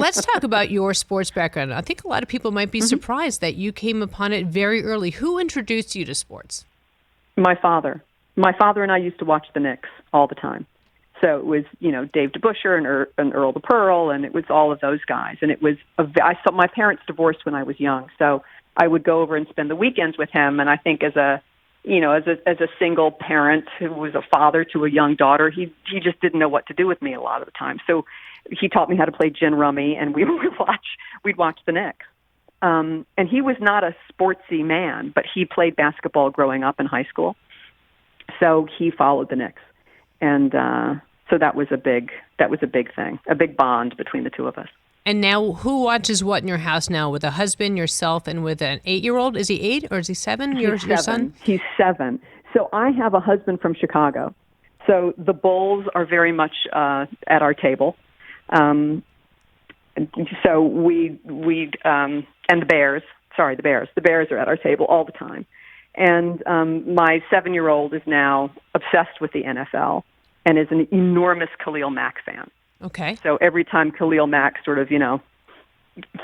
Let's talk about your sports background. I think a lot of people might be surprised that you came upon it very early. Who introduced you to sports? My father. My father and I used to watch the Knicks all the time. So it was, Dave DeBusschere and Earl the Pearl, and it was all of those guys. And it was, I saw my parents divorced when I was young, so I would go over and spend the weekends with him. And I think as a single parent who was a father to a young daughter, he just didn't know what to do with me a lot of the time. So he taught me how to play gin rummy, and we'd watch the Knicks. And he was not a sportsy man, but he played basketball growing up in high school. So he followed the Knicks, and so that was a big thing, a big bond between the two of us. And now, who watches what in your house now? With a husband, yourself, and with an 8-year-old? Is he 8 or is he 7? Your son? He's 7. So I have a husband from Chicago. So the Bulls are very much at our table. So we and the Bears. Sorry, the Bears. The Bears are at our table all the time. And my 7-year-old is now obsessed with the NFL and is an enormous Khalil Mack fan. Okay. So every time Khalil Mack sort of,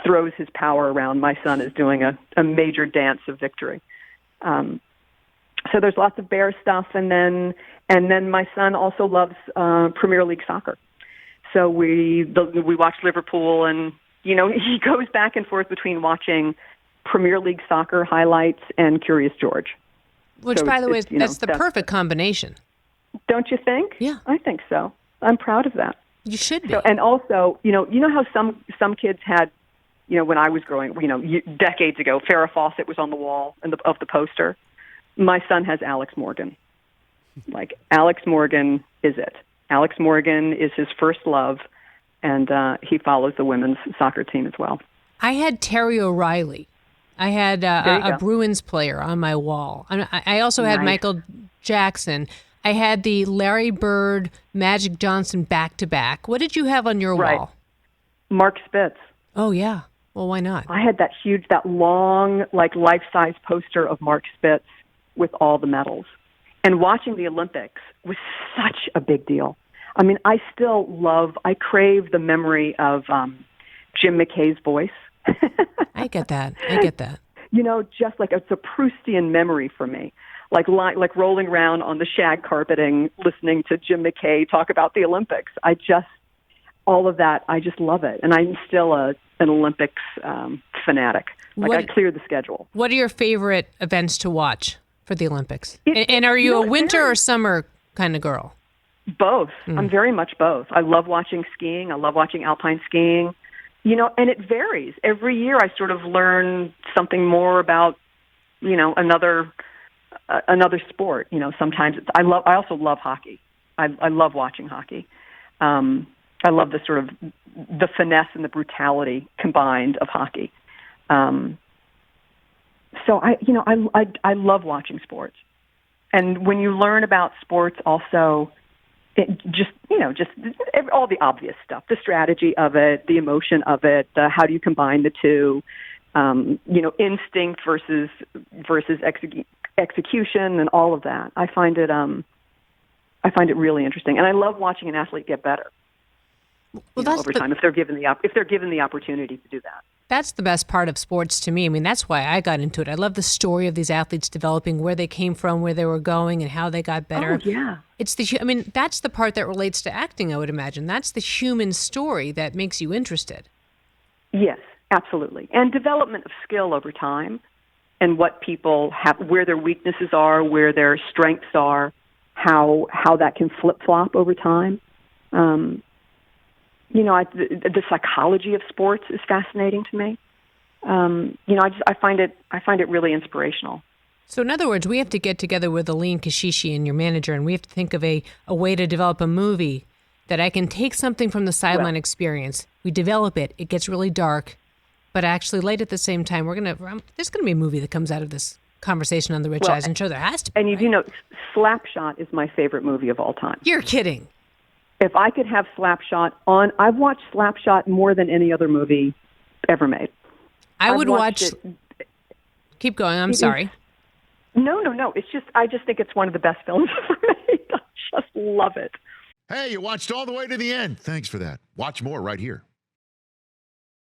throws his power around, my son is doing a major dance of victory. So there's lots of Bears stuff, and then my son also loves Premier League soccer. So we watch Liverpool, and he goes back and forth between watching Premier League soccer highlights and Curious George. Which, so by the way, that's the perfect combination. Don't you think? Yeah. I think so. I'm proud of that. You should be. So, and also, you know how some kids had, when I was growing, decades ago, Farrah Fawcett was on the wall of the poster. My son has Alex Morgan. Like, Alex Morgan is it. Alex Morgan is his first love, and he follows the women's soccer team as well. I had Terry O'Reilly. I had a Bruins player on my wall. I also had Michael Jackson. I had the Larry Bird, Magic Johnson back-to-back. What did you have on your wall? Mark Spitz. Oh, yeah. Well, why not? I had that long, life-size poster of Mark Spitz with all the medals. And watching the Olympics was such a big deal. I mean, I crave the memory of Jim McKay's voice. I get that. Just like it's a Proustian memory for me. Like rolling around on the shag carpeting, listening to Jim McKay talk about the Olympics. All of that, I just love it. And I'm still an Olympics fanatic. I cleared the schedule. What are your favorite events to watch for the Olympics? And are you a winter or summer kind of girl? Both. I'm very much both. I love watching skiing. I love watching alpine skiing. And it varies. Every year I sort of learn something more about, another sport. Sometimes I also love hockey. I love watching hockey. I love the sort of the finesse and the brutality combined of hockey. So I love watching sports. And when you learn about sports also, just all the obvious stuff, the strategy of it, the emotion of it, how do you combine the two, instinct versus execution and all of that. I find it really interesting, and I love watching an athlete get better. Over time, if they're given the opportunity to do that. That's the best part of sports to me. I mean, that's why I got into it. I love the story of these athletes developing, where they came from, where they were going, and how they got better. Oh, yeah. That's the part that relates to acting, I would imagine. That's the human story that makes you interested. Yes, absolutely. And development of skill over time, and what people have, where their weaknesses are, where their strengths are, how that can flip-flop over time. The psychology of sports is fascinating to me. I find it really inspirational. So in other words, we have to get together with Aline Kashishi and your manager, and we have to think of a way to develop a movie that I can take something from the sideline experience. We develop it. It gets really dark, but actually light at the same time. There's going to be a movie that comes out of this conversation on the Rich Eisen Show. There has to be. And Slapshot is my favorite movie of all time. You're kidding. If I could have Slapshot on, I've watched Slapshot more than any other movie ever made. I would watch it. Keep going. I'm sorry. No. I just think it's one of the best films ever made. I just love it. Hey, you watched all the way to the end. Thanks for that. Watch more right here.